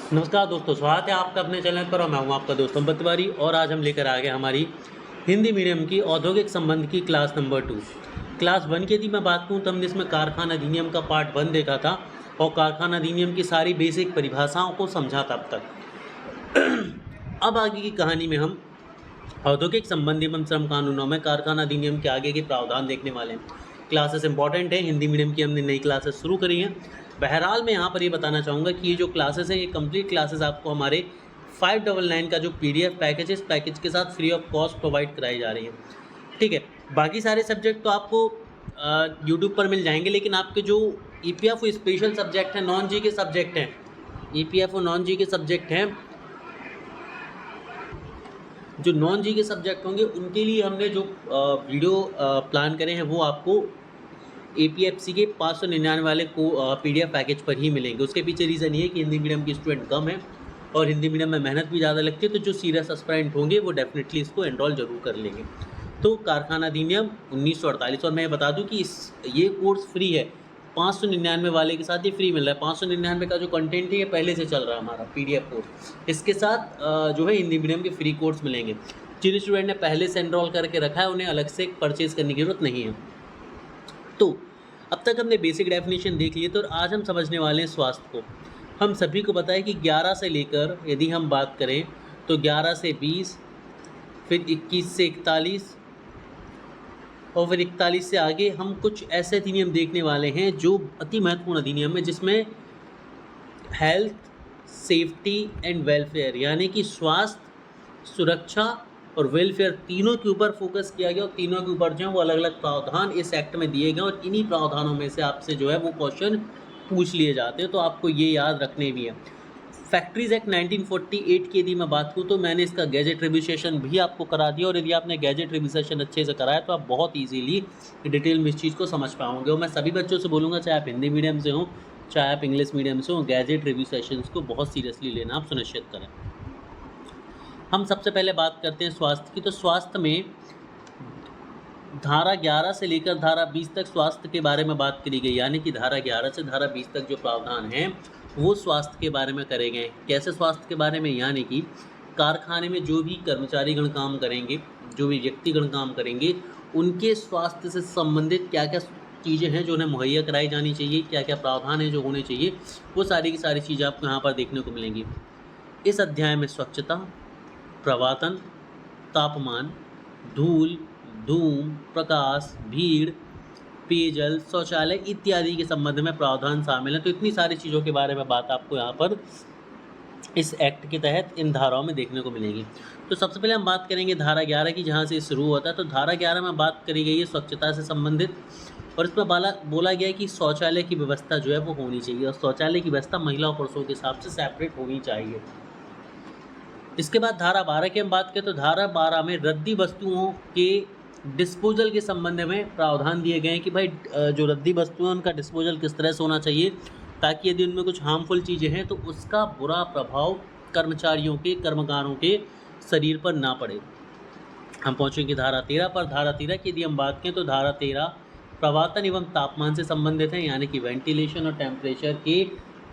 नमस्कार दोस्तों, स्वागत है आपका अपने चैनल पर और मैं हूं आपका दोस्त अमित तिवारी। और आज हम लेकर आ गए हमारी हिंदी मीडियम की औद्योगिक संबंध की क्लास नंबर 2। क्लास 1 की यदि मैं बात करूं तो हमने इसमें कारखाना अधिनियम का पार्ट 1 देखा था और कारखाना अधिनियम की सारी बेसिक परिभाषाओं को समझा था अब तक। अब आगे की कहानी में हम औद्योगिक संबंध एवं श्रम कानूनों में कारखाना अधिनियम के आगे के प्रावधान देखने वाले हैं। क्लासेस इंपॉर्टेंट है, हिंदी मीडियम की हमने नई क्लासेस शुरू करी हैं। बहरहाल मैं यहाँ पर ये बताना चाहूँगा कि ये जो क्लासेस हैं ये कंप्लीट क्लासेस आपको हमारे 599 का जो PDF पैकेज है, इस पैकेज के साथ फ्री ऑफ कॉस्ट प्रोवाइड कराई जा रही है। ठीक है, बाकी सारे सब्जेक्ट तो आपको यूट्यूब पर मिल जाएंगे, लेकिन आपके जो EPF स्पेशल सब्जेक्ट हैं, नॉन जी के सब्जेक्ट हैं, EPF नॉन जी के सब्जेक्ट हैं, जो नॉन जी के सब्जेक्ट होंगे उनके लिए हमने जो वीडियो प्लान करे हैं वो आपको APFC के 599 वाले को PDF पैकेज पर ही मिलेंगे। उसके पीछे रीज़न ये है कि हिंदी मीडियम के स्टूडेंट कम है और हिंदी मीडियम में मेहनत भी ज़्यादा लगती है, तो जो सीरियस एस्पिरेंट होंगे वो डेफिनेटली इसको एनरोल जरूर कर लेंगे। तो कारखाना अधिनियम 1948, और मैं बता दूं कि ये कोर्स फ्री है। 599 वाले के साथ ये फ्री मिल रहा है। 599 का जो कंटेंट है ये पहले से चल रहा है हमारा PDF कोर्स, इसके साथ जो है हिंदी मीडियम के फ्री कोर्स मिलेंगे। जिन स्टूडेंट ने पहले से एनरोल करके रखा है उन्हें अलग से परचेज करने की जरूरत नहीं है। तो अब तक हमने बेसिक डेफिनेशन देख लिए, तो आज हम समझने वाले हैं स्वास्थ्य को। हम सभी को पता है कि 11 से लेकर यदि हम बात करें तो 11 से 20, फिर 21 से 41 और फिर 41 से आगे हम कुछ ऐसे अधिनियम देखने वाले हैं जो अति महत्वपूर्ण अधिनियम है, जिसमें हेल्थ, सेफ्टी एंड वेलफेयर यानी कि स्वास्थ्य, सुरक्षा और वेलफेयर तीनों के ऊपर फोकस किया गया और तीनों के ऊपर जो है वो अलग अलग प्रावधान इस एक्ट में दिए गए और इन्हीं प्रावधानों में से आपसे जो है वो क्वेश्चन पूछ लिए जाते हैं, तो आपको ये याद रखने भी है। फैक्ट्रीज एक्ट 1948 की यदि मैं बात करूँ तो मैंने इसका गैजेट रिविजेशन भी आपको करा दिया, और यदि आपने गैजेट रिविजेशन अच्छे से कराया तो आप बहुत ईजीली डिटेल में इस चीज़ को समझ पाओगे। और मैं सभी बच्चों से बोलूँगा, चाहे आप हिंदी मीडियम से हों चाहे आप इंग्लिश मीडियम से हों, गैजेट रिविजेशंस को बहुत सीरियसली लेना आप सुनिश्चित करें। हम सबसे पहले बात करते हैं स्वास्थ्य की। तो स्वास्थ्य में धारा 11 से लेकर धारा 20 तक स्वास्थ्य के बारे में बात करी गई, यानी कि धारा 11 से धारा 20 तक जो प्रावधान हैं वो स्वास्थ्य के बारे में करे गए। कैसे स्वास्थ्य के बारे में? यानी कि कारखाने में जो भी कर्मचारीगण काम करेंगे, जो भी व्यक्तिगण काम करेंगे, उनके स्वास्थ्य से संबंधित क्या क्या चीज़ें हैं जो उन्हें मुहैया कराई जानी चाहिए, क्या क्या प्रावधान हैं जो होने चाहिए, वो सारी की सारी चीज़ें आपको यहाँ पर देखने को मिलेंगी। इस अध्याय में स्वच्छता, प्रवातन, तापमान, धूल, धूम, प्रकाश, भीड़, पेयजल, शौचालय इत्यादि के संबंध में प्रावधान शामिल हैं। तो इतनी सारी चीज़ों के बारे में बात आपको यहाँ पर इस एक्ट के तहत इन धाराओं में देखने को मिलेगी। तो सबसे पहले हम बात करेंगे धारा 11 की, जहाँ से शुरू होता है। तो धारा 11 में बात करी गई है स्वच्छता से संबंधित, और इसमें बोला गया है कि शौचालय की व्यवस्था जो है वो होनी चाहिए, और शौचालय की व्यवस्था महिला और पुरुषों के हिसाब से सेपरेट होनी चाहिए। इसके बाद धारा 12 की हम बात करें तो धारा 12 में रद्दी वस्तुओं के डिस्पोजल के संबंध में प्रावधान दिए गए हैं कि भाई जो रद्दी वस्तुएं उनका डिस्पोजल किस तरह से होना चाहिए, ताकि यदि उनमें कुछ हार्मफुल चीज़ें हैं तो उसका बुरा प्रभाव कर्मचारियों के, कर्मकारों के शरीर पर ना पड़े। हम पहुँचेंगे धारा 13 पर। धारा 13 की यदि हम बात करें तो धारा 13 प्रवातन एवं तापमान से संबंधित है, यानी कि वेंटिलेशन और टेम्परेचर के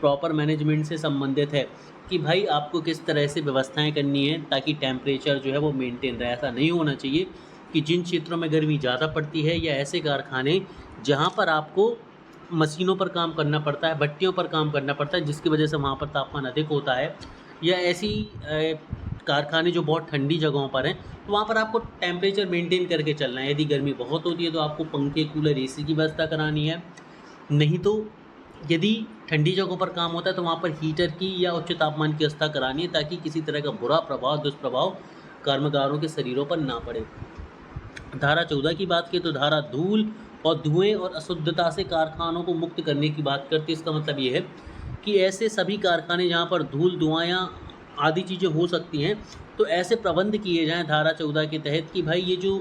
प्रॉपर मैनेजमेंट से संबंधित है कि भाई आपको किस तरह से व्यवस्थाएं करनी है ताकि टेम्परेचर जो है वो मेंटेन रहे। ऐसा नहीं होना चाहिए कि जिन क्षेत्रों में गर्मी ज़्यादा पड़ती है या ऐसे कारखाने जहाँ पर आपको मशीनों पर काम करना पड़ता है, भट्टियों पर काम करना पड़ता है, जिसकी वजह से वहाँ पर तापमान अधिक होता है, या ऐसी कारखाने जो बहुत ठंडी जगहों पर हैं, तो वहाँ पर आपको टेम्परेचर मेंटेन करके चलना है। यदि गर्मी बहुत होती है तो आपको पंखे, कूलर, AC की व्यवस्था करानी है। नहीं तो यदि ठंडी जगहों पर काम होता है तो वहाँ पर हीटर की या उच्च तापमान की व्यवस्था करानी है, ताकि किसी तरह का बुरा प्रभाव, दुष्प्रभाव कर्मकारों के शरीरों पर ना पड़े। धारा 14 की बात करें तो धारा धूल और धुएं और अशुद्धता से कारखानों को मुक्त करने की बात करती है। इसका मतलब ये है कि ऐसे सभी कारखाने जहाँ पर धूल, धुआं या आदि चीज़ें हो सकती हैं, तो ऐसे प्रबंध किए जाएँ धारा 14 के तहत कि भाई ये जो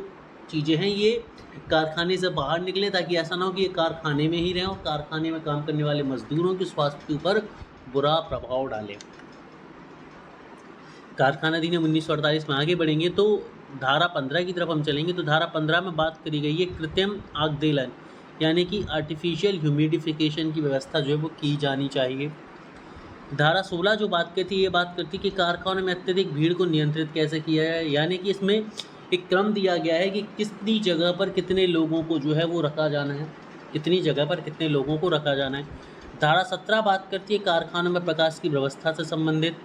चीज़ें हैं ये कारखाने से बाहर निकलें, ताकि ऐसा ना हो कि ये कारखाने में ही रहें और कारखाने में काम करने वाले मजदूरों के स्वास्थ्य के ऊपर बुरा प्रभाव डालें। कारखाना अधिनियम 1948 में आगे बढ़ेंगे तो धारा 15 की तरफ हम चलेंगे। तो धारा 15 में बात करी गई है कृत्रिम आर्द्रलन, यानी कि आर्टिफिशियल ह्यूमिडिफिकेशन की व्यवस्था जो है वो की जानी चाहिए। धारा 16 जो बात करती है, ये बात करती है कि कारखानों में अत्यधिक भीड़ को नियंत्रित कैसे किया जाए, यानी कि इसमें एक क्रम दिया गया है कि कितनी जगह पर कितने लोगों को जो है वो रखा जाना है, कितनी जगह पर कितने लोगों को रखा जाना है। धारा 17 बात करती है कारखानों में प्रकाश की व्यवस्था से संबंधित।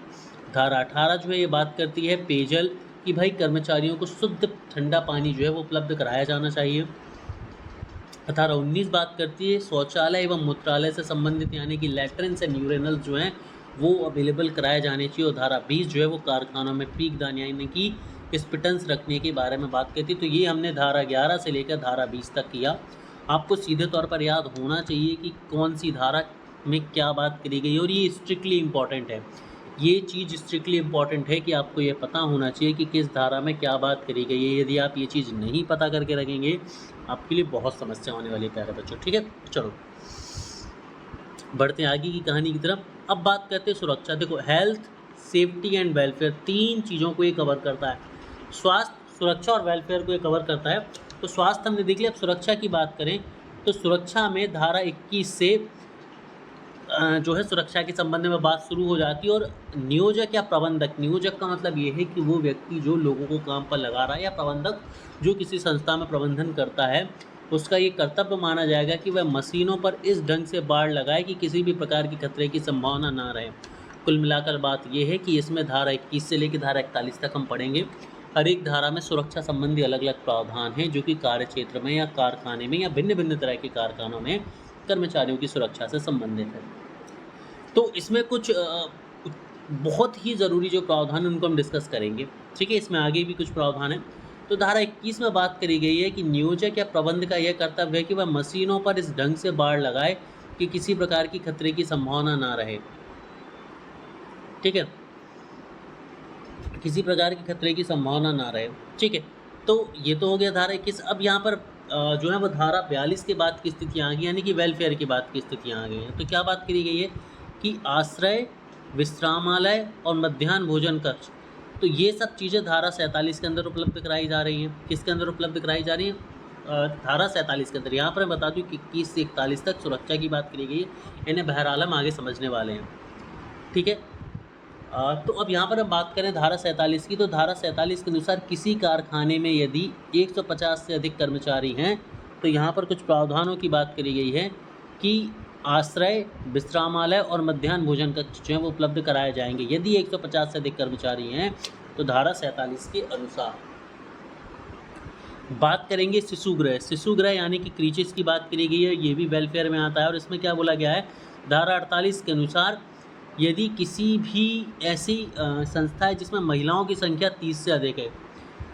धारा 18 जो है ये बात करती है पेयजल कि भाई कर्मचारियों को शुद्ध ठंडा पानी जो है वो उपलब्ध कराया जाना चाहिए। धारा 19 बात करती है शौचालय एवं मूत्रालय से संबंधित, यानी कि लैट्रिन्स एंड यूरिनल्स जो हैं वो अवेलेबल कराए जाने चाहिए। और धारा 20 जो है वो कारखानों में पीक दान यानी कि स्पिटन्स रखने के बारे में बात करती है। तो ये हमने धारा 11 से लेकर धारा 20 तक किया। आपको सीधे तौर पर याद होना चाहिए कि कौन सी धारा में क्या बात करी गई, और ये स्ट्रिक्टली इम्पॉर्टेंट है। ये चीज़ स्ट्रिक्टली इम्पॉर्टेंट है कि आपको ये पता होना चाहिए कि किस धारा में क्या बात करी गई है। यदि आप ये चीज़ नहीं पता करके रखेंगे आपके लिए बहुत समस्या होने वाली है प्यारे बच्चों। ठीक है, चलो बढ़ते हैं आगे की कहानी की तरफ। अब बात करते हैं सुरक्षा। देखो, हेल्थ, सेफ्टी एंड वेलफेयर, तीन चीज़ों को ये कवर करता है। स्वास्थ्य, सुरक्षा और वेलफेयर को ये कवर करता है। तो स्वास्थ्य हमने देख लिया। अब सुरक्षा की बात करें तो सुरक्षा में धारा 21 से जो है सुरक्षा के संबंध में बात शुरू हो जाती है। और नियोजक या प्रबंधक, नियोजक का मतलब ये है कि वो व्यक्ति जो लोगों को काम पर लगा रहा है, या प्रबंधक जो किसी संस्था में प्रबंधन करता है, उसका ये कर्तव्य माना जाएगा कि वह मशीनों पर इस ढंग से बाड़ लगाए कि किसी भी प्रकार की खतरे की संभावना ना रहे। कुल मिलाकर बात यह है कि इसमें धारा 21 से लेकर धारा 41 तक हम पढ़ेंगे। हर एक धारा में सुरक्षा संबंधी अलग अलग प्रावधान हैं जो कि कार्य क्षेत्र में या कारखाने में या भिन्न भिन्न तरह के कारखानों में कर्मचारियों की सुरक्षा से संबंधित है। तो इसमें कुछ बहुत ही ज़रूरी जो प्रावधान है उनको हम डिस्कस करेंगे। ठीक है, इसमें आगे भी कुछ प्रावधान है। तो धारा 21 में बात करी गई है कि नियोजक या प्रबंध का यह कर्तव्य है कि वह मशीनों पर इस ढंग से बाड़ लगाए कि किसी प्रकार की खतरे की संभावना ना रहे। ठीक है, किसी प्रकार की खतरे की संभावना ना रहे। ठीक है, तो ये तो हो गया धारा 21। अब यहाँ पर जो है वो धारा 42 के बाद की स्थितियाँ आ गई, यानी कि वेलफेयर के बाद की स्थितियाँ आ गई हैं। तो क्या बात करी गई है कि आश्रय, विश्रामालय और मध्याह्न भोजन कक्ष, तो ये सब चीज़ें धारा 47 के अंदर उपलब्ध कराई जा रही हैं। किसके अंदर उपलब्ध कराई जा रही हैं? धारा 47 के अंदर। यहाँ पर मैं बता दूँ कि 21 से 41 तक सुरक्षा की बात करी गई है। इन्हें बहरहाल हम आगे समझने वाले हैं। ठीक है, तो अब यहाँ पर हम बात करें धारा 47 की। तो धारा 47 के अनुसार किसी कारखाने में यदि 150 से अधिक कर्मचारी हैं तो यहाँ पर कुछ प्रावधानों की बात करी गई है कि आश्रय, विश्रामालय और मध्याह्न भोजन कक्ष जो हैं वो उपलब्ध कराए जाएंगे यदि 150 से अधिक कर्मचारी हैं। तो धारा 47 के अनुसार बात करेंगे शिशुगृह। शिशुगृह यानी कि क्रीचेस की बात करी गई है, ये भी वेलफेयर में आता है। और इसमें क्या बोला गया है, धारा 48 के अनुसार यदि किसी भी ऐसी संस्था है जिसमें महिलाओं की संख्या 30 से अधिक है,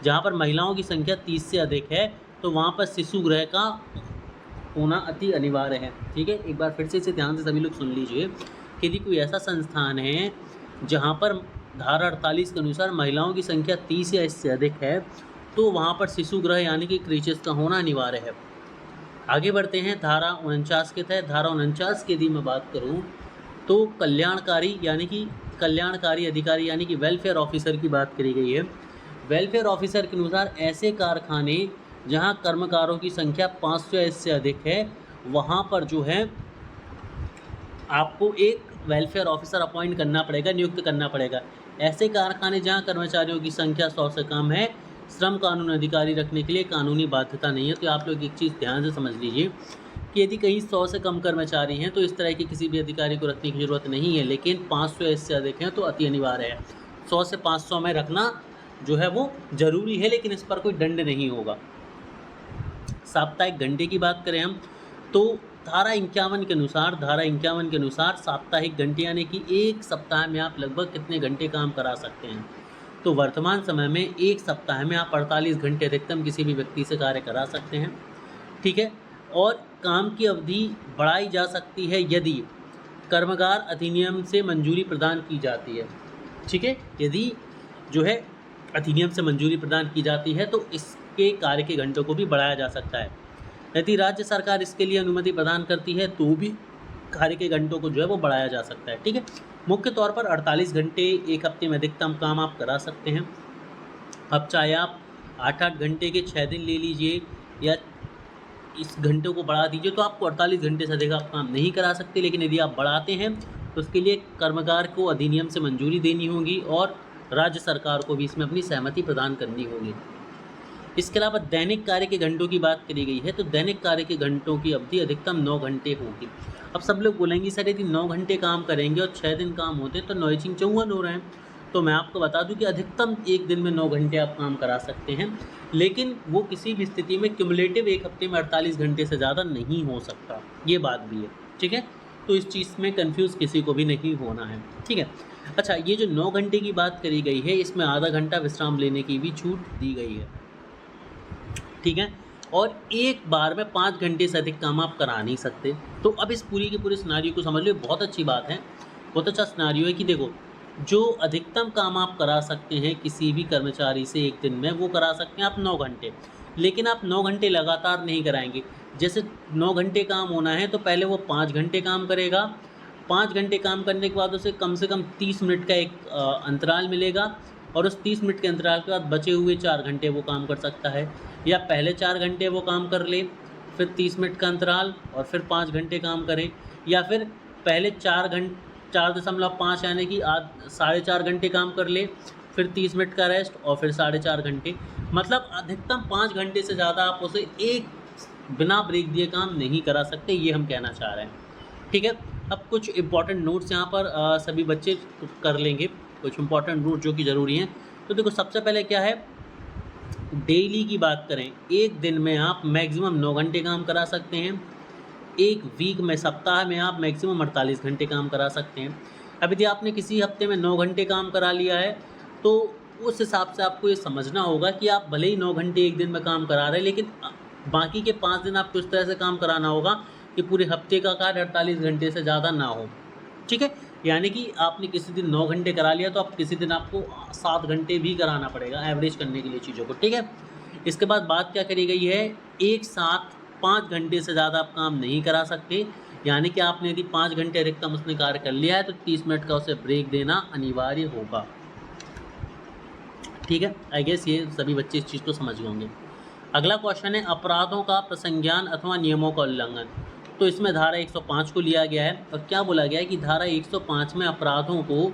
जहाँ पर महिलाओं की संख्या 30 से अधिक है, तो वहाँ पर शिशुगृह का होना अति अनिवार्य है। ठीक है, एक बार फिर से इसे ध्यान से सभी लोग सुन लीजिए कि यदि कोई ऐसा संस्थान है जहाँ पर धारा 48 के अनुसार महिलाओं की संख्या 30 या इससे अधिक है, तो वहाँ पर शिशुगृह यानी कि क्रीचेस का होना अनिवार्य है। आगे बढ़ते हैं धारा 49 के तहत। धारा 49 की यदि मैं बात करूँ तो कल्याणकारी यानी कि कल्याणकारी अधिकारी यानी कि वेलफेयर ऑफिसर की बात करी गई है। वेलफेयर ऑफिसर के अनुसार ऐसे कारखाने जहां कर्मकारों की संख्या 500 या इससे अधिक है, वहां पर जो है आपको एक वेलफेयर ऑफिसर अपॉइंट करना पड़ेगा, नियुक्त करना पड़ेगा। ऐसे कारखाने जहां कर्मचारियों की संख्या 100 से कम है, श्रम कानून अधिकारी रखने के लिए कानूनी बाध्यता नहीं है। तो आप लोग एक चीज़ ध्यान से समझ लीजिए कि यदि कहीं 100 से कम कर्मचारी हैं तो इस तरह के किसी भी अधिकारी को रखने की ज़रूरत नहीं है, लेकिन 500 इससे अधिक हैं तो अति अनिवार्य है। 100 से 500 में रखना जो है वो ज़रूरी है, लेकिन इस पर कोई दंड नहीं होगा। साप्ताहिक घंटे की बात करें हम तो धारा 51 के अनुसार साप्ताहिक घंटे यानी कि एक सप्ताह में आप लगभग कितने घंटे काम करा सकते हैं। तो वर्तमान समय में एक सप्ताह में आप 48 घंटे अधिकतम किसी भी व्यक्ति से कार्य करा सकते हैं। ठीक है, और काम की अवधि बढ़ाई जा सकती है यदि कर्मकार अधिनियम से मंजूरी प्रदान की जाती है। ठीक है, यदि जो है अधिनियम से मंजूरी प्रदान की जाती है तो इसके कार्य के घंटों को भी बढ़ाया जा सकता है। यदि राज्य सरकार इसके लिए अनुमति प्रदान करती है तो भी कार्य के घंटों को जो है वो बढ़ाया जा सकता है। ठीक है, मुख्य तौर पर 48 घंटे एक हफ्ते में अधिकतम काम आप करा सकते हैं। अब चाहे आप 8-8 घंटे के 6 दिन ले लीजिए या इस घंटों को बढ़ा दीजिए, तो आपको 48 घंटे से अधिक आप काम नहीं करा सकते। लेकिन यदि आप बढ़ाते हैं तो उसके लिए कर्मकार को अधिनियम से मंजूरी देनी होगी और राज्य सरकार को भी इसमें अपनी सहमति प्रदान करनी होगी। इसके अलावा दैनिक कार्य के घंटों की बात करी गई है, तो दैनिक कार्य के घंटों की अवधि अधिकतम 9 घंटे होगी। अब सब लोग बोलेंगे सर यदि 9 घंटे काम करेंगे और 6 दिन काम होते तो 9 × 54 हो रहे हैं। तो मैं आपको बता दूं कि अधिकतम एक दिन में 9 घंटे आप काम करा सकते हैं, लेकिन वो किसी भी स्थिति में क्यूमुलेटिव एक हफ्ते में 48 घंटे से ज़्यादा नहीं हो सकता, ये बात भी है, ठीक है। तो इस चीज़ में कंफ्यूज किसी को भी नहीं होना है, ठीक है। अच्छा, ये जो 9 घंटे की बात करी गई है, इसमें आधा घंटा विश्राम लेने की भी छूट दी गई है, ठीक है। और एक बार में 5 घंटे से अधिक काम आप करा नहीं सकते। तो अब इस पूरी के पूरे सिनेरियो को समझ लो, बहुत अच्छी बात है, बहुत अच्छा सिनेरियो है कि देखो जो अधिकतम काम आप करा सकते हैं किसी भी कर्मचारी से एक दिन में, वो करा सकते हैं आप 9 घंटे, लेकिन आप 9 घंटे लगातार नहीं कराएंगे। जैसे 9 घंटे काम होना है तो पहले वो 5 घंटे काम करेगा, 5 घंटे काम करने के बाद उसे कम से कम 30 मिनट का एक अंतराल मिलेगा, और उस 30 मिनट के अंतराल के बाद बचे हुए 4 घंटे वो काम कर सकता है। या पहले 4 घंटे वो काम कर ले, फिर 30 मिनट का अंतराल और फिर 5 घंटे काम करे, या फिर पहले 4.5 यानी कि 4.5 घंटे काम कर ले, फिर 30 मिनट का रेस्ट और फिर 4.5 घंटे। मतलब अधिकतम 5 घंटे से ज़्यादा आप उसे एक बिना ब्रेक दिए काम नहीं करा सकते, ये हम कहना चाह रहे हैं, ठीक है। अब कुछ इंपॉर्टेंट नोट्स यहाँ पर सभी बच्चे कर लेंगे, कुछ इंपॉर्टेंट नोट जो कि ज़रूरी हैं। तो देखो सबसे पहले क्या है, डेली की बात करें, एक दिन में आप मैक्सिमम 9 घंटे काम करा सकते हैं, एक वीक में सप्ताह में आप मैक्सिमम 48 घंटे काम करा सकते हैं। अब यदि आपने किसी हफ्ते में 9 घंटे काम करा लिया है तो उस हिसाब से आपको ये समझना होगा कि आप भले ही 9 घंटे एक दिन में काम करा रहे हैं, लेकिन बाकी के 5 दिन आपको इस तरह से काम कराना होगा कि पूरे हफ्ते का कार्य 48 घंटे से ज़्यादा ना हो, ठीक है। यानी कि आपने किसी दिन 9 घंटे करा लिया तो आप किसी दिन आपको 7 घंटे भी कराना पड़ेगा एवरेज करने के लिए चीज़ों को, ठीक है। इसके बाद बात क्या करी गई है, एक साथ 5 घंटे से ज़्यादा आप काम नहीं करा सकते, यानी कि आपने यदि 5 घंटे अधिकतम उसने कार्य कर लिया है तो 30 मिनट का उसे ब्रेक देना अनिवार्य होगा, ठीक है। आई गेस ये सभी बच्चे इस चीज़ को समझ गए होंगे। अगला क्वेश्चन है अपराधों का प्रसंज्ञान अथवा नियमों का उल्लंघन। तो इसमें धारा 105 को लिया गया है और क्या बोला गया है कि धारा 105 में अपराधों को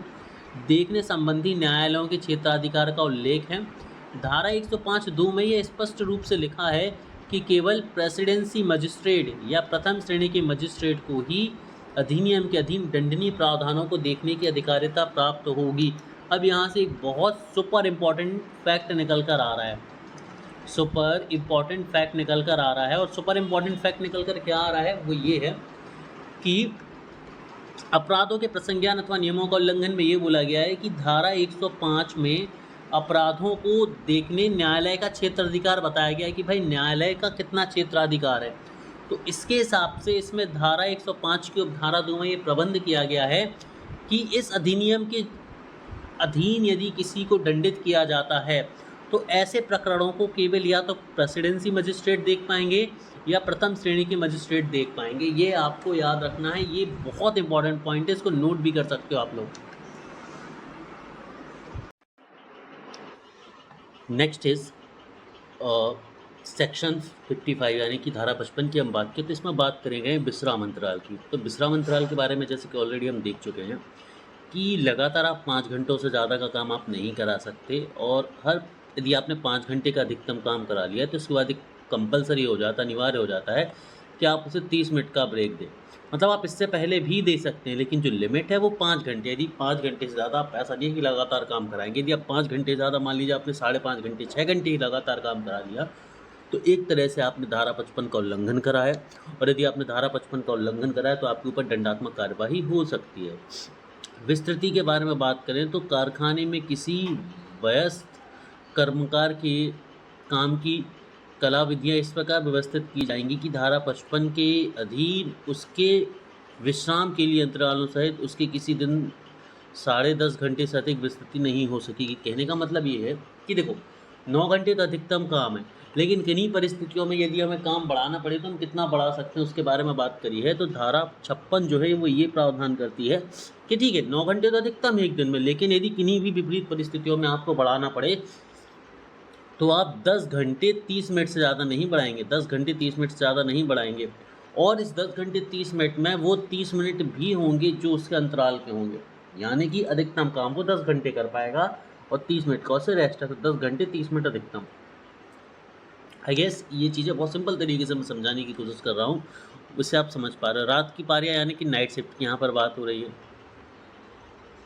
देखने संबंधी न्यायालयों के क्षेत्राधिकार का उल्लेख है। धारा 105(2) में ये स्पष्ट रूप से लिखा है कि केवल प्रेसिडेंसी मजिस्ट्रेट या प्रथम श्रेणी के मजिस्ट्रेट को ही अधिनियम के अधीन दंडनीय प्रावधानों को देखने की अधिकारिता प्राप्त होगी। अब यहाँ से एक बहुत सुपर इम्पॉर्टेंट फैक्ट निकल कर आ रहा है, सुपर इम्पॉर्टेंट फैक्ट निकल कर आ रहा है। और सुपर इम्पॉर्टेंट फैक्ट निकल कर क्या आ रहा है, वो ये है कि अपराधों के प्रसंज्ञान अथवा नियमों का उल्लंघन में ये बोला गया है कि धारा 105 में अपराधों को देखने न्यायालय का क्षेत्राधिकार बताया गया है कि भाई न्यायालय का कितना क्षेत्राधिकार है। तो इसके हिसाब से इसमें धारा 105 की उपधारा 2 में ये प्रबंध किया गया है कि इस अधिनियम के अधीन यदि किसी को दंडित किया जाता है तो ऐसे प्रकरणों को केवल या तो प्रेसिडेंसी मजिस्ट्रेट देख पाएंगे या प्रथम श्रेणी के मजिस्ट्रेट देख पाएंगे। ये आपको याद रखना है, ये बहुत इंपॉर्टेंट पॉइंट है, इसको नोट भी कर सकते हो आप लोग। नेक्स्ट इज सेक्शन 55 यानी कि धारा 55 की हम बात करें तो इसमें बात करेंगे विश्राम अंतराल की। तो विश्राम अंतराल के बारे में जैसे कि ऑलरेडी हम देख चुके हैं कि लगातार आप 5 घंटों से ज़्यादा का काम आप नहीं करा सकते, और यदि आपने 5 घंटे का अधिकतम काम करा लिया तो उसके बाद एक कंपलसरी हो जाता, अनिवार्य हो जाता है कि आप उसे 30 मिनट का ब्रेक दें। मतलब आप इससे पहले भी दे सकते हैं, लेकिन जो लिमिट है वो 5 घंटे। यदि 5 घंटे से ज़्यादा आप, ऐसा नहीं है कि लगातार काम कराएंगे, यदि आप 5 घंटे ज़्यादा, मान लीजिए आपने 5.5 घंटे 6 घंटे ही लगातार काम करा लिया तो एक तरह से आपने धारा 55 का उल्लंघन करा है, और यदि आपने धारा 55 का उल्लंघन करा है तो आपके ऊपर दंडात्मक कार्यवाही हो सकती है। विस्तृति के बारे में बात करें तो कारखाने में किसी वयस्क कर्मकार के काम की कला विधियाँ इस प्रकार व्यवस्थित की जाएंगी कि धारा 55 के अधीन उसके विश्राम के लिए अंतरालों सहित उसके किसी दिन 10.5 घंटे से अधिक विस्तृति नहीं हो सकेगी। कहने का मतलब ये है कि देखो 9 घंटे तो अधिकतम काम है, लेकिन किन्हीं परिस्थितियों में यदि हमें काम बढ़ाना पड़े तो हम कितना बढ़ा सकते हैं उसके बारे में बात करी है। तो धारा 56 जो है वो ये प्रावधान करती है कि ठीक है 9 घंटे तो अधिकतम है एक दिन में, लेकिन यदि किन्हीं भी विपरीत परिस्थितियों में आपको बढ़ाना पड़े तो आप 10 घंटे 30 मिनट से ज़्यादा नहीं बढ़ाएंगे, 10 घंटे 30 मिनट से ज़्यादा नहीं बढ़ाएंगे, और इस 10 घंटे 30 मिनट में वो 30 मिनट भी होंगे जो उसके अंतराल के होंगे, यानी कि अधिकतम काम वो 10 घंटे कर पाएगा और 30 मिनट का उससे रेस्ट है, तो 10 घंटे 30 मिनट अधिकतम। आई गेस ये चीज़ें बहुत सिंपल तरीके से मैं समझाने की कोशिश कर रहा हूँ, उससे आप समझ पा रहे हो। रात की पारियाँ यानी कि नाइट शिफ्ट की यहाँ पर बात हो रही है,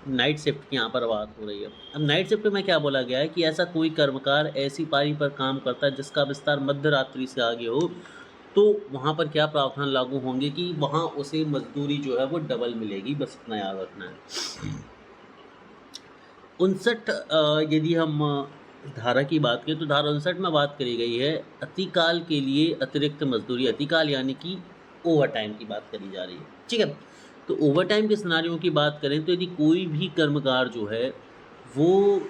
नाइट शिफ्ट की यहाँ पर बात हो रही है। अब नाइट शिफ्ट में क्या बोला गया है कि ऐसा कोई कर्मकार ऐसी पारी पर काम करता है जिसका विस्तार मध्य रात्रि से आगे हो, तो वहाँ पर क्या प्रावधान लागू होंगे कि वहाँ उसे मजदूरी जो है वो डबल मिलेगी, बस इतना याद रखना है। 59 यदि हम धारा की बात करें तो धारा 59 में बात करी गई है अतिकाल के लिए अतिरिक्त मजदूरी, अतिकाल यानी कि ओवर टाइम की बात करी जा रही है, ठीक है। तो ओवर टाइम के सिनारियों की बात करें तो यदि कोई भी कर्मकार जो है वो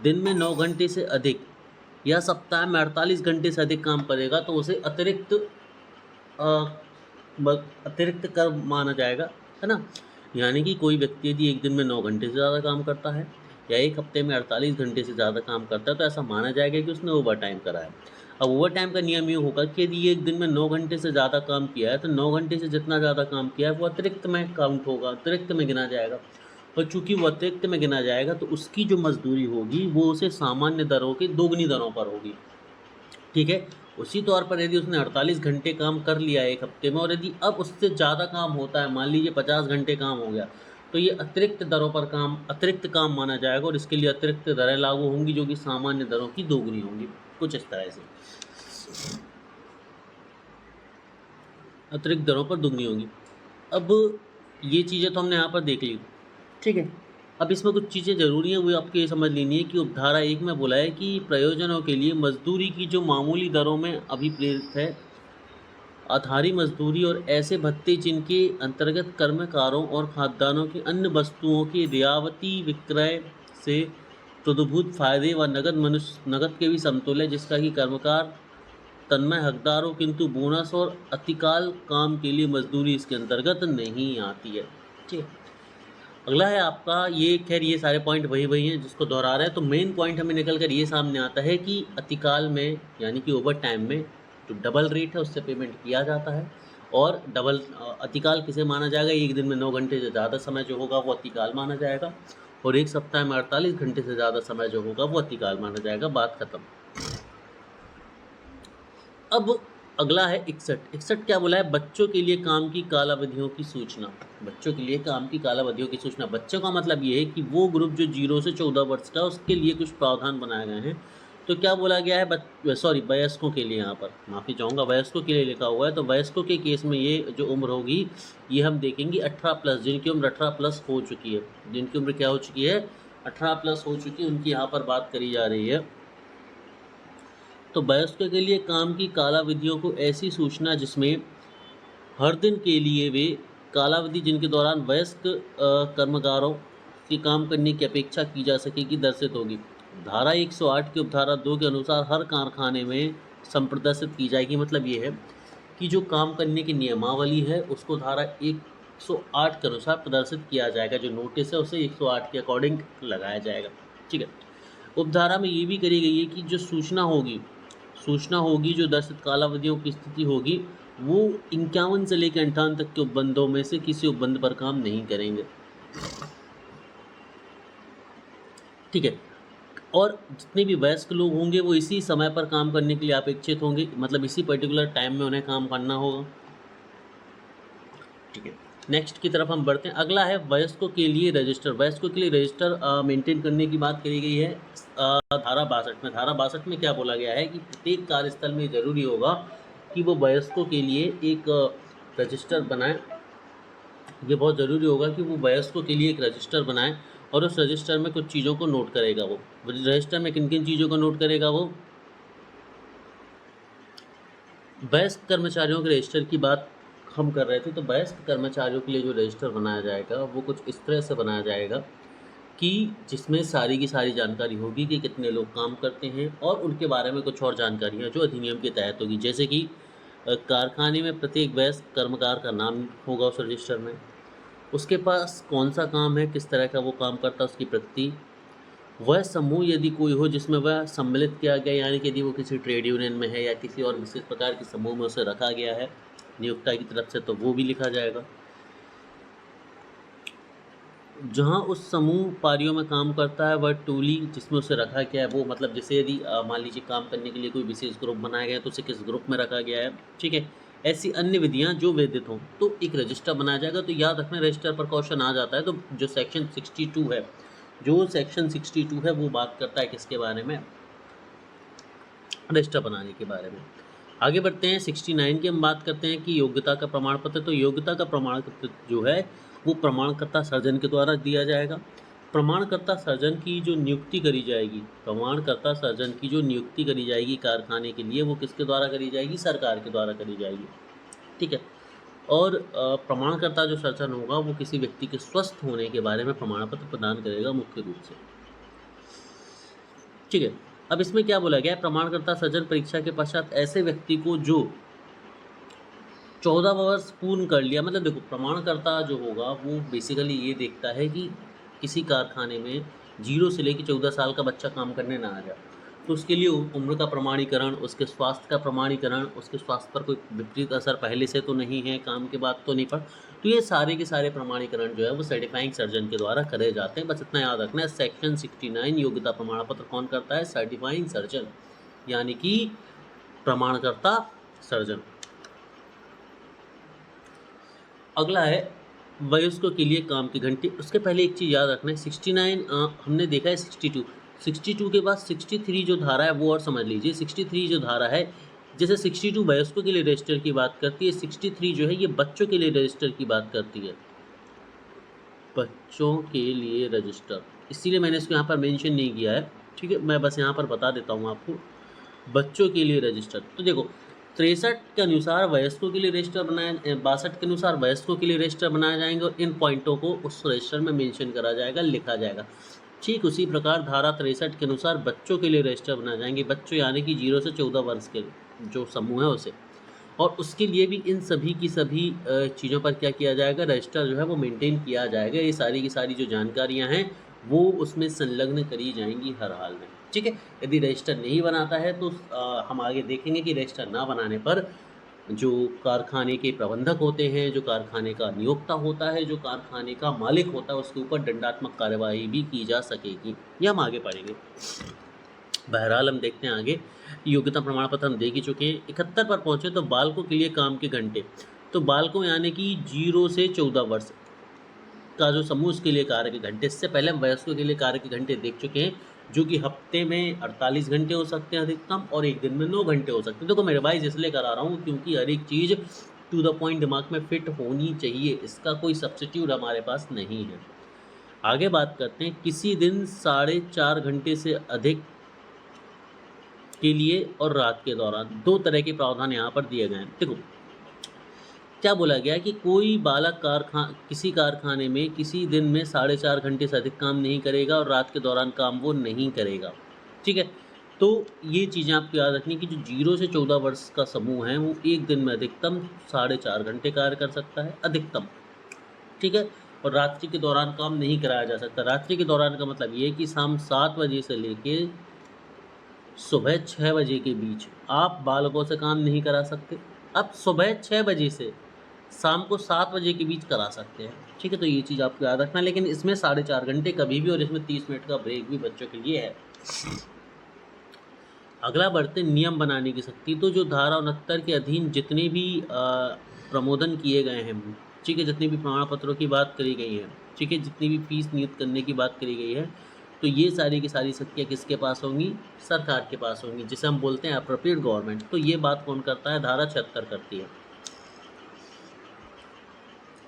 दिन में 9 घंटे से अधिक या सप्ताह में 48 घंटे से अधिक काम करेगा तो उसे अतिरिक्त कर माना जाएगा, है ना। यानी कि कोई व्यक्ति यदि एक दिन में 9 घंटे से ज़्यादा काम करता है या एक हफ्ते में 48 घंटे से ज़्यादा काम करता है तो ऐसा माना जाएगा कि उसने ओवर टाइम करा है। अब ओवर टाइम का नियम ये होगा कि यदि एक दिन में 9 घंटे से ज़्यादा काम किया है तो 9 घंटे से जितना ज़्यादा काम किया है वो अतिरिक्त में काउंट होगा, अतिरिक्त में गिना जाएगा, और चूंकि वो अतिरिक्त में गिना जाएगा तो उसकी जो मजदूरी होगी वो उसे सामान्य दरों की दोगुनी दरों पर होगी, ठीक है। उसी तौर पर यदि उसने 48 घंटे काम कर लिया एक हफ्ते में और यदि अब उससे ज़्यादा काम होता है, मान लीजिए 50 घंटे काम हो गया, तो ये अतिरिक्त दरों पर काम, अतिरिक्त काम माना जाएगा और इसके लिए अतिरिक्त दरें लागू होंगी जो कि सामान्य दरों की दोगुनी होंगी, कुछ इस तरह से अतिरिक्त दरों पर दोगुनी होंगी। अब ये चीज़ें तो हमने यहाँ पर देख ली, ठीक है। अब इसमें कुछ चीज़ें ज़रूरी हैं, वो आपको ये समझ लेनी है कि उपधारा 1 में बोला है कि प्रयोजनों के लिए मजदूरी की जो मामूली दरों में अभिप्रेरित है, आधारी मजदूरी और ऐसे भत्ते जिनके अंतर्गत कर्मकारों और खाद्यान्नों की अन्य वस्तुओं के रियायती विक्रय से तद्भुत फायदे व नगद के भी समतुल्य, जिसका कि कर्मकार तन्मय हकदार हो, किंतु बोनस और अतिकाल काम के लिए मजदूरी इसके अंतर्गत नहीं आती है, ठीक है। अगला है आपका ये, खैर ये सारे पॉइंट वही हैं जिसको दोहरा रहे हैं, तो मेन पॉइंट हमें निकल कर ये सामने आता है कि अतिकाल में यानी कि ओवर टाइम में जो डबल रेट है उससे पेमेंट किया जाता है, और डबल अतिकाल किसे माना जाएगा, एक दिन में 9 घंटे से ज़्यादा समय जो होगा वो अतिकाल माना जाएगा, और एक सप्ताह में 48 घंटे से ज़्यादा समय जो होगा वो अतिकाल माना जाएगा, बात खत्म। अब अगला है 61 क्या बोला है, बच्चों के लिए काम की कालावधियों की सूचना, बच्चों के लिए काम की कालावधियों की सूचना। बच्चों का मतलब ये है कि वो ग्रुप जो 0 से 14 वर्ष का, उसके लिए कुछ प्रावधान बनाए गए हैं। तो क्या बोला गया है, वयस्कों के लिए, यहाँ पर माफ़ी चाहूँगा, वयस्कों के लिए लिखा हुआ है। तो वयस्कों के केस में ये जो उम्र होगी ये हम देखेंगे 18+, जिनकी उम्र 18+ हो चुकी है, जिनकी उम्र क्या हो चुकी है, 18+ हो चुकी है, उनकी यहाँ पर बात करी जा रही है। तो वयस्कों के लिए काम की कालावधियों को ऐसी सूचना जिसमें हर दिन के लिए वे कालावधि जिनके दौरान वयस्क कर्मकारों की काम करने की अपेक्षा की जा सकेगी दर्शित होगी। धारा 108 के उपधारा 2 के अनुसार हर कारखाने में संप्रदर्शित की जाएगी। मतलब ये है कि जो काम करने की नियमावली है उसको धारा 108 के अनुसार प्रदर्शित किया जाएगा, जो नोटिस है उसे 108 के अकॉर्डिंग लगाया जाएगा, ठीक है। उपधारा में ये भी करी गई है कि जो सूचना होगी जो दर्शित कालावधियों की स्थिति होगी वो 51 से लेकर 58 तक के उपबंधों में से किसी उपबंध पर काम नहीं करेंगे, ठीक है। और जितने भी वयस्क लोग होंगे वो इसी समय पर काम करने के लिए अपेक्षित होंगे, मतलब इसी पर्टिकुलर टाइम में उन्हें काम करना होगा, ठीक है। नेक्स्ट की तरफ हम बढ़ते हैं। अगला है वयस्कों के लिए रजिस्टर। वयस्कों के लिए रजिस्टर मेंटेन करने की बात करी गई है धारा 62 में। धारा 62 में क्या बोला गया है कि प्रत्येक कार्यस्थल में ज़रूरी होगा कि वो वयस्कों के लिए एक रजिस्टर बनाए। ये बहुत ज़रूरी होगा कि वो वयस्कों के लिए एक रजिस्टर बनाए और उस रजिस्टर में कुछ चीज़ों को नोट करेगा। वो रजिस्टर में किन किन चीज़ों को नोट करेगा, वो वयस्क कर्मचारियों के रजिस्टर की बात हम कर रहे थे। तो वयस्क कर्मचारियों के लिए जो रजिस्टर बनाया जाएगा वो कुछ इस तरह से बनाया जाएगा कि जिसमें सारी की सारी जानकारी होगी कि कितने लोग काम करते हैं और उनके बारे में कुछ और जानकारियाँ जो अधिनियम के तहत होगी, जैसे कि कारखाने में प्रत्येक वयस्क कर्मकार का नाम होगा उस रजिस्टर में, उसके पास कौन सा काम है, किस तरह का वो काम करता है, उसकी प्रगति, वह समूह यदि कोई हो जिसमें वह सम्मिलित किया गया, यानी कि यदि वो किसी ट्रेड यूनियन में है या किसी और विशेष प्रकार के समूह में उसे रखा गया है नियोक्ता की तरफ से, तो वो भी लिखा जाएगा। जहाँ उस समूह पारियों में काम करता है वह टोली जिसमें उसे रखा गया है वो, मतलब जैसे यदि मान लीजिए काम करने के लिए कोई विशेष ग्रुप बनाया गया है तो उसे किस ग्रुप में रखा गया है, ठीक है। ऐसी अन्य विधियाँ जो वैधित हों तो एक रजिस्टर बनाया जाएगा। तो याद रखना रजिस्टर पर क्वेश्चन आ जाता है। तो जो सेक्शन 62 है, जो सेक्शन 62 है वो बात करता है किसके बारे में, रजिस्टर बनाने के बारे में। आगे बढ़ते हैं 69 की हम बात करते हैं कि योग्यता का प्रमाण पत्र। तो योग्यता का प्रमाण पत्र जो है वो प्रमाणकर्ता सर्जन के द्वारा दिया जाएगा। प्रमाणकर्ता सर्जन की जो नियुक्ति करी जाएगी, प्रमाणकर्ता सर्जन की जो नियुक्ति करी जाएगी कारखाने के लिए वो किसके द्वारा करी जाएगी, सरकार के द्वारा करी जाएगी, ठीक है। और प्रमाणकर्ता जो सर्जन होगा वो किसी व्यक्ति के स्वस्थ होने के बारे में प्रमाण पत्र प्रदान करेगा मुख्य रूप से, ठीक है। अब इसमें क्या बोला गया है, प्रमाणकर्ता सर्जन परीक्षा के पश्चात ऐसे व्यक्ति को जो 14 वर्ष पूर्ण कर लिया, मतलब देखो प्रमाणकर्ता जो होगा वो बेसिकली ये देखता है कि किसी कारखाने में 0 से लेकर 14 साल का बच्चा काम करने ना आ जाए। तो उसके लिए उम्र का प्रमाणीकरण, उसके स्वास्थ्य का प्रमाणीकरण, उसके स्वास्थ्य पर कोई विपरीत असर पहले से तो नहीं है, काम के बाद तो नहीं पड़, तो ये सारे के सारे प्रमाणीकरण जो है वो सर्टिफाइंग सर्जन के द्वारा करे जाते हैं। बस इतना याद रखना है। सेक्शन 69 योग्यता प्रमाण पत्र कौन करता है, सर्टिफाइंग सर्जन, यानी कि प्रमाणकर्ता सर्जन। अगला है वयस्कों के लिए काम के घंटे। उसके पहले एक चीज़ याद रखना है, 69 हमने देखा है 62 के बाद 63 जो धारा है वो और समझ लीजिए। 63 जो धारा है, जैसे 62 वयस्कों के लिए रजिस्टर की बात करती है, 63 जो है ये बच्चों के लिए रजिस्टर की बात करती है, बच्चों के लिए रजिस्टर, इसीलिए मैंने इसको यहाँ पर मेंशन नहीं किया है, ठीक है। मैं बस यहाँ पर बता देता हूँ आपको, बच्चों के लिए रजिस्टर। तो देखो 63 के अनुसार वयस्कों के लिए रजिस्टर बनाया, 62 के अनुसार वयस्कों के लिए रजिस्टर बनाए जाएंगे और इन पॉइंटों को उस रजिस्टर में मेंशन करा जाएगा, लिखा जाएगा। ठीक उसी प्रकार धारा 63 के अनुसार बच्चों के लिए रजिस्टर बनाए जाएंगे, बच्चों यानी कि 0 से 14 वर्ष के जो समूह है उसे, और उसके लिए भी इन सभी की सभी चीज़ों पर क्या किया जाएगा, रजिस्टर जो है वो मेंटेन किया जाएगा। ये सारी की सारी जो जानकारियाँ हैं वो उसमें संलग्न करी जाएंगी हर हाल में, ठीक है। यदि रजिस्टर नहीं बनाता है तो हम आगे देखेंगे कि रजिस्टर ना बनाने पर जो कारखाने के प्रबंधक होते हैं, जो कारखाने का नियोक्ता होता है, जो कारखाने का मालिक होता है, उसके ऊपर दंडात्मक कार्यवाही भी की जा सकेगी। ये हम आगे पढ़ेंगे। बहरहाल हम देखते हैं आगे। योग्यता प्रमाण पत्र हम देख ही चुके हैं। 71 पर पहुँचे तो बालकों के लिए काम के घंटे। तो बालकों यानी कि 0 से 14 वर्ष का जो समूह उसके लिए कार्य के घंटे, इससे पहले हम वयस्कों के लिए कार्य के घंटे देख चुके हैं, जो कि हफ्ते में 48 घंटे हो सकते हैं अधिकतम, और एक दिन में 9 घंटे हो सकते हैं। देखो मैं रिवाइज इसलिए करा रहा हूँ क्योंकि हर एक चीज़ टू द पॉइंट दिमाग में फिट होनी चाहिए, इसका कोई सब्स्टिट्यूट हमारे पास नहीं है। आगे बात करते हैं, किसी दिन 4.5 घंटे से अधिक के लिए और रात के दौरान, दो तरह के प्रावधान यहाँ पर दिए गए हैं। देखो क्या बोला गया है कि कोई बालक किसी कारखाने में किसी दिन में 4.5 घंटे से अधिक काम नहीं करेगा और रात के दौरान काम वो नहीं करेगा, ठीक है। तो ये चीज़ें आपको याद रखनी कि जो 0 से 14 वर्ष का समूह है वो एक दिन में अधिकतम 4.5 घंटे कार्य कर सकता है, अधिकतम, ठीक है। और रात्रि के दौरान काम नहीं कराया जा सकता। रात्रि के दौरान का मतलब ये है कि शाम 7 बजे से लेके सुबह 6 बजे के बीच आप बालकों से काम नहीं करा सकते। अब सुबह 6 बजे से शाम को 7 बजे के बीच करा सकते हैं, ठीक है। तो ये चीज़ आपको याद रखना, लेकिन इसमें 4.5 घंटे कभी भी, और इसमें 30 मिनट का ब्रेक भी बच्चों के लिए है। अगला बढ़ते नियम बनाने की शक्ति। तो जो धारा 69 के अधीन जितने भी प्रमोदन किए गए हैं, ठीक है, जितने भी प्रमाण पत्रों की बात करी गई है, ठीक है, जितनी भी फीस नियुक्त करने की बात करी गई है, तो ये सारी की सारी शक्तियाँ किसके पास होंगी, सरकार के पास होंगी, जिसे हम बोलते हैं अप्रोप्रिएट गवर्नमेंट। तो ये बात कौन करता है, धारा 76 करती है।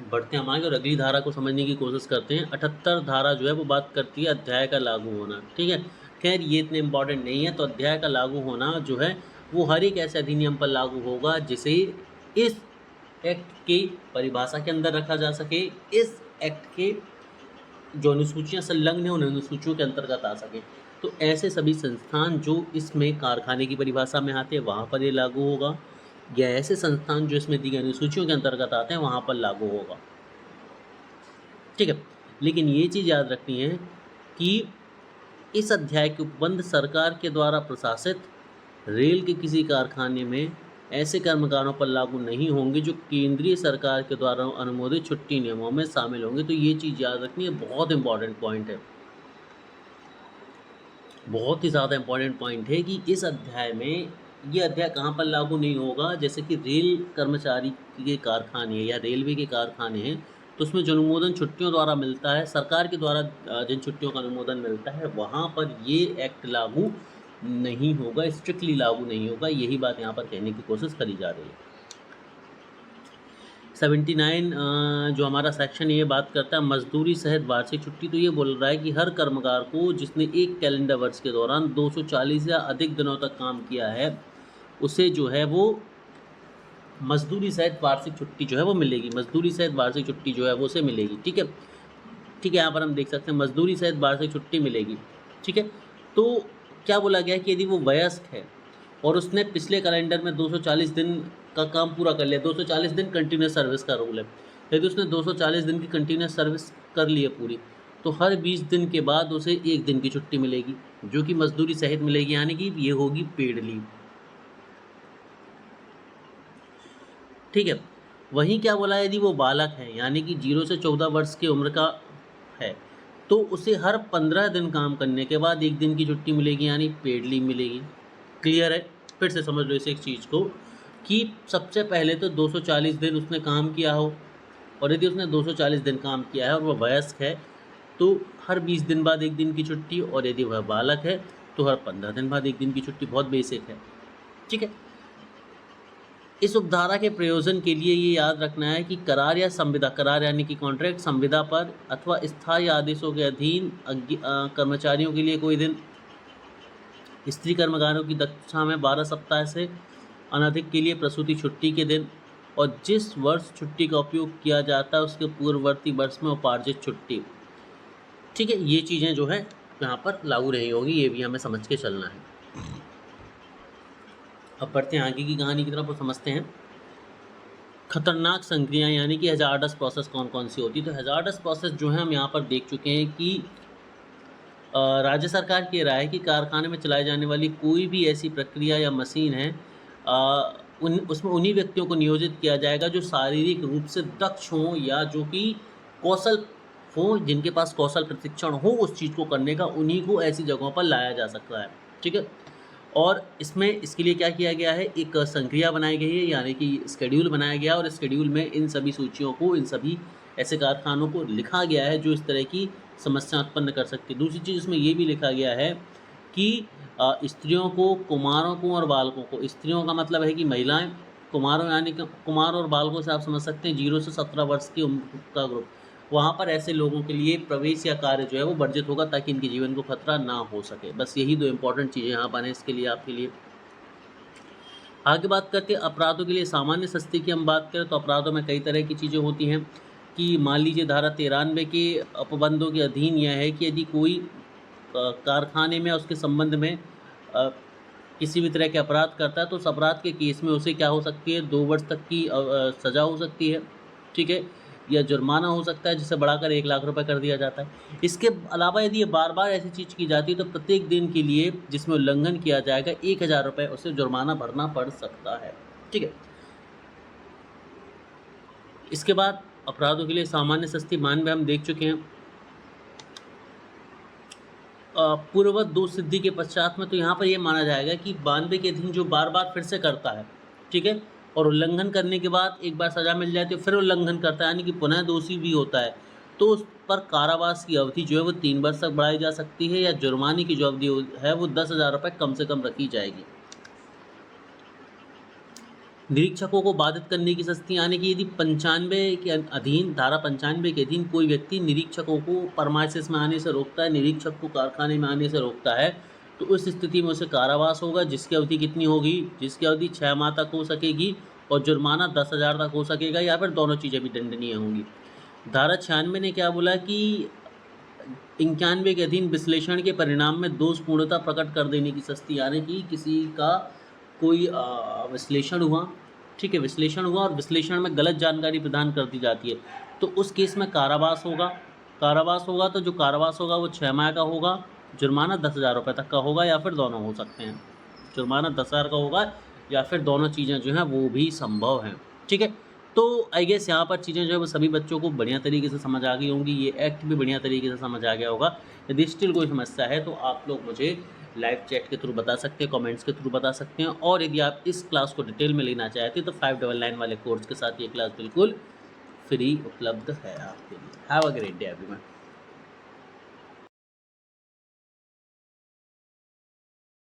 बढ़ते हम आगे और अगली धारा को समझने की कोशिश करते हैं। 78 धारा जो है वो बात करती है अध्याय का लागू होना, ठीक है। खैर ये इतने इम्पॉर्टेंट नहीं है। तो अध्याय का लागू होना जो है वो हर एक ऐसे अधिनियम पर लागू होगा जिसे इस एक्ट की परिभाषा के अंदर रखा जा सके, इस एक्ट के जो अनुसूचियाँ संलग्न हैं उन अनुसूचियों के अंतर्गत आ सके। तो ऐसे सभी संस्थान जो इसमें कारखाने की परिभाषा में आते हैं वहाँ पर ये लागू होगा, या ऐसे संस्थान जो इसमें दी गई अनुसूचियों के अंतर्गत आते हैं वहाँ पर लागू होगा, ठीक है। लेकिन ये चीज़ याद रखनी है कि इस अध्याय के उपबंध सरकार के द्वारा प्रशासित रेल के किसी कारखाने में ऐसे कर्मकारों पर लागू नहीं होंगे जो केंद्रीय सरकार के द्वारा अनुमोदित छुट्टी नियमों में शामिल होंगे। तो ये चीज़ याद रखनी है, बहुत इंपॉर्टेंट पॉइंट है, बहुत ही ज़्यादा इंपॉर्टेंट पॉइंट है कि इस अध्याय में ये अध्याय कहाँ पर लागू नहीं होगा। जैसे कि रेल कर्मचारी के कारखाने या रेलवे के कारखाने हैं, तो उसमें जो अनुमोदन छुट्टियों द्वारा मिलता है, सरकार के द्वारा जिन छुट्टियों का अनुमोदन मिलता है, वहाँ पर ये एक्ट लागू नहीं होगा, स्ट्रिक्टली लागू नहीं होगा। यही बात यहाँ पर कहने की कोशिश करी जा रही है। 79 जो हमारा सेक्शन ये बात करता है मजदूरी सहित वार्षिक छुट्टी। तो ये बोल रहा है कि हर कर्मकार को जिसने एक कैलेंडर वर्ष के दौरान 240 या अधिक दिनों तक काम किया है, उसे जो है वो मजदूरी सहित वार्षिक छुट्टी जो है वो मिलेगी। मजदूरी सहित वार्षिक छुट्टी जो है वो उसे मिलेगी। ठीक है, ठीक है, यहाँ पर हम देख सकते हैं मजदूरी सहित वार्षिक छुट्टी मिलेगी। ठीक है, तो क्या बोला गया है कि यदि वो वयस्क है और उसने पिछले कैलेंडर में 240 दिन का काम पूरा कर लिया, 240 दिन कंटिन्यूस सर्विस का रूल है, यदि उसने 240 दिन की कंटिन्यूस सर्विस कर ली है पूरी, तो हर 20 दिन के बाद उसे 1 दिन की छुट्टी मिलेगी, जो कि मजदूरी सहित मिलेगी, यानी कि ये होगी पेड लीव। ठीक है, वहीं क्या बोला, यदि वो बालक है यानी कि 0 से 14 वर्ष की उम्र का है, तो उसे हर 15 दिन काम करने के बाद 1 दिन की छुट्टी मिलेगी, यानी पेड लीव मिलेगी। क्लियर है? फिर से समझ लो इस एक चीज़ को कि सबसे पहले तो 240 दिन उसने काम किया हो, और यदि उसने 240 दिन काम किया है और वह वयस्क है तो हर 20 दिन बाद 1 दिन की छुट्टी, और यदि वह बालक है तो हर 15 दिन बाद 1 दिन की छुट्टी। बहुत बेसिक है। ठीक है, इस उपधारा के प्रयोजन के लिए ये याद रखना है कि करार या संविदा, करार यानी कि कॉन्ट्रैक्ट, संविदा पर अथवा स्थायी आदेशों के अधीन कर्मचारियों के लिए कोई दिन, स्त्री कर्मकारों की दक्षा में 12 सप्ताह से अनधिक के लिए प्रसूति छुट्टी के दिन, और जिस वर्ष छुट्टी का उपयोग किया जाता है उसके पूर्ववर्ती वर्ष में उपार्जित छुट्टी। ठीक है, ये चीज़ें जो है यहाँ पर लागू नहीं होगी, ये भी हमें समझ के चलना है। अब बढ़ते हैं आगे की कहानी की तरफ और समझते हैं खतरनाक संक्रियाएं यानी कि हैजार्डस प्रोसेस कौन कौन सी होती है। तो हैजार्डस प्रोसेस जो है हम यहाँ पर देख चुके हैं कि राज्य सरकार की राय है कि कारखाने में चलाई जाने वाली कोई भी ऐसी प्रक्रिया या मशीन है, उसमें उन्हीं व्यक्तियों को नियोजित किया जाएगा जो शारीरिक रूप से दक्ष हों या जो कि कौशल हो, जिनके पास कौशल प्रशिक्षण हो उस चीज़ को करने का, उन्हीं को ऐसी जगहों पर लाया जा सकता है। ठीक है, और इसमें इसके लिए क्या किया गया है, एक संक्रिया बनाई गई है, यानी कि स्केड्यूल बनाया गया, और स्केड्यूल में इन सभी सूचियों को, इन सभी ऐसे कारखानों को लिखा गया है जो इस तरह की समस्या उत्पन्न कर सकती है। दूसरी चीज़ इसमें ये भी लिखा गया है कि स्त्रियों को, कुमारों को और बालकों को, स्त्रियों का मतलब है कि महिलाएं, कुमारों यानी कि कुमार और बालकों से आप समझ सकते हैं 0 से 17 वर्ष की उम्र का ग्रुप, वहाँ पर ऐसे लोगों के लिए प्रवेश या कार्य जो है वो वर्जित होगा ताकि इनके जीवन को खतरा ना हो सके। बस यही 2 इंपॉर्टेंट चीज़ें यहाँ पर हैं इसके लिए, आपके लिए। आगे बात करते हैं अपराधों के लिए सामान्य सस्ती की हम बात करें तो अपराधों में कई तरह की चीज़ें होती हैं कि मान लीजिए धारा 93 के उपबंधों के अधीन यह है कि यदि कोई कारखाने में उसके संबंध में किसी भी तरह के अपराध करता है तो उस अपराध के केस में उसे क्या हो सकती है, 2 वर्ष तक की सज़ा हो सकती है। ठीक है, या जुर्माना हो सकता है जिसे बढ़ाकर 1 लाख रुपए कर दिया जाता है। इसके अलावा यदि ये बार बार ऐसी चीज़ की जाती है तो प्रत्येक दिन के लिए जिसमें उल्लंघन किया जाएगा 1000 रुपये उसे जुर्माना भरना पड़ सकता है। ठीक है, इसके बाद अपराधों के लिए सामान्य सस्ती 92 हम देख चुके हैं। पूर्ववत 2 सिद्धि के पश्चात में तो यहाँ पर ये माना जाएगा कि 92 के अधीन जो बार बार फिर से करता है, ठीक है, और उल्लंघन करने के बाद एक बार सज़ा मिल जाए तो फिर उल्लंघन करता है, यानी कि पुनः दोषी भी होता है, तो उस पर कारावास की अवधि जो है वो 3 वर्ष तक बढ़ाई जा सकती है, या जुर्माने की जो अवधि है वो 10,000 रुपये कम से कम रखी जाएगी। निरीक्षकों को बाधित करने की सस्ती, यानी कि यदि 95 के अधीन, धारा 95 के अधीन कोई व्यक्ति निरीक्षकों को परमाइसिस में आने से रोकता है, निरीक्षक को कारखाने में आने से रोकता है, तो उस स्थिति में उसे कारावास होगा, जिसकी अवधि कितनी होगी, जिसकी अवधि 6 माह तक हो सकेगी, और जुर्माना 10,000 तक हो सकेगा, या फिर दोनों चीज़ें भी दंडनीय होंगी। धारा 96 ने क्या बोला कि 91 के अधीन विश्लेषण के परिणाम में दोष पूर्णता प्रकट कर देने की सस्ती, यानी कि किसी का कोई विश्लेषण हुआ, ठीक है, विश्लेषण हुआ और विश्लेषण में गलत जानकारी प्रदान कर दी जाती है तो उस केस में कारावास होगा। कारावास होगा तो जो कारावास होगा वो 6 माह का होगा, जुर्माना 10,000 रुपये तक का होगा या फिर दोनों हो सकते हैं। जुर्माना 10,000 का होगा या फिर दोनों चीज़ें जो हैं वो भी संभव हैं, ठीक है। तो आई गेस यहाँ पर चीज़ें जो है वो सभी बच्चों को बढ़िया तरीके से समझ आ गई होंगी, ये एक्ट भी बढ़िया तरीके से समझ आ गया होगा। यदि स्टिल कोई समस्या है तो आप लोग मुझे लाइव चैट के थ्रू बता सकते हैं, कमेंट्स के थ्रू बता सकते हैं, और यदि आप इस क्लास को डिटेल में लेना चाहते हैं तो 599 वाले कोर्स के साथ ये क्लास बिल्कुल फ्री उपलब्ध है आपके लिए। Have a great day everyone.